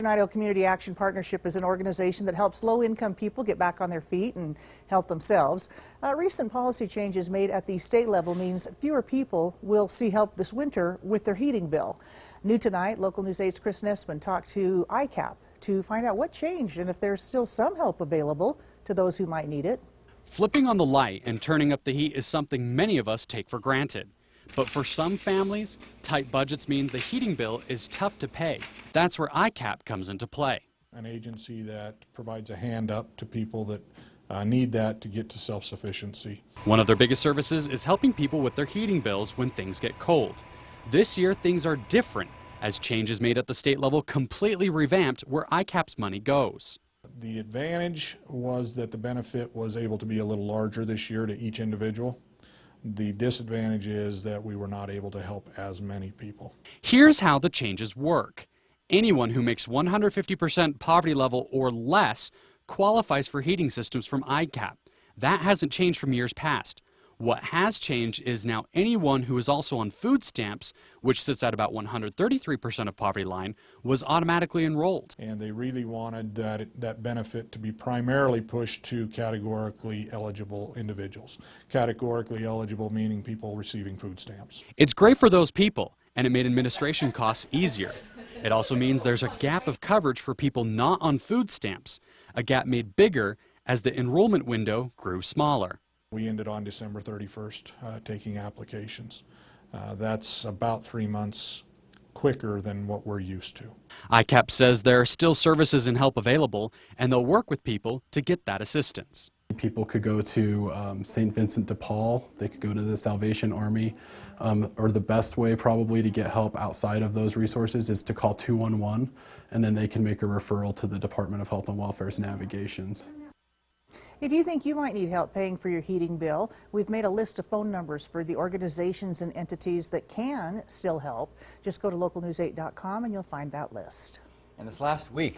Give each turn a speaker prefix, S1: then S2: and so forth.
S1: Idaho Community Action Partnership is an organization that helps low-income people get back on their feet and help themselves. Recent policy changes made at the state level means fewer people will see help this winter with their heating bill. New tonight, Local News 8's Chris Nessman talked to EICAP to find out what changed and if there's still some help available to those who might need it.
S2: Flipping on the light and turning up the heat is something many of us take for granted. But for some families, tight budgets mean the heating bill is tough to pay. That's where EICAP comes into play.
S3: An agency that provides a hand up to people that need that to get to self-sufficiency.
S2: One of their biggest services is helping people with their heating bills when things get cold. This year, things are different as changes made at the state level completely revamped where EICAP's money goes.
S3: The advantage was that the benefit was able to be a little larger this year to each individual. The disadvantage is that we were not able to help as many people.
S2: Here's how the changes work. Anyone who makes 150% poverty level or less qualifies for heating systems from EICAP. That hasn't changed from years past. What has changed is now anyone who is also on food stamps, which sits at about 133% of poverty line, was automatically enrolled.
S3: And they really wanted that benefit to be primarily pushed to categorically eligible individuals. Categorically eligible meaning people receiving food stamps.
S2: It's great for those people, and it made administration costs easier. It also means there's a gap of coverage for people not on food stamps, a gap made bigger as the enrollment window grew smaller.
S3: We ended on December 31st taking applications. That's about 3 months quicker than what we're used to.
S2: EICAP says there are still services and help available, and they'll work with people to get that assistance.
S4: People could go to St. Vincent de Paul, they could go to the Salvation Army, or the best way probably to get help outside of those resources is to call 211, and then they can make a referral to the Department of Health and Welfare's navigations.
S1: If you think you might need help paying for your heating bill, we've made a list of phone numbers for the organizations and entities that can still help. Just go to localnews8.com and you'll find that list.
S5: And this last week,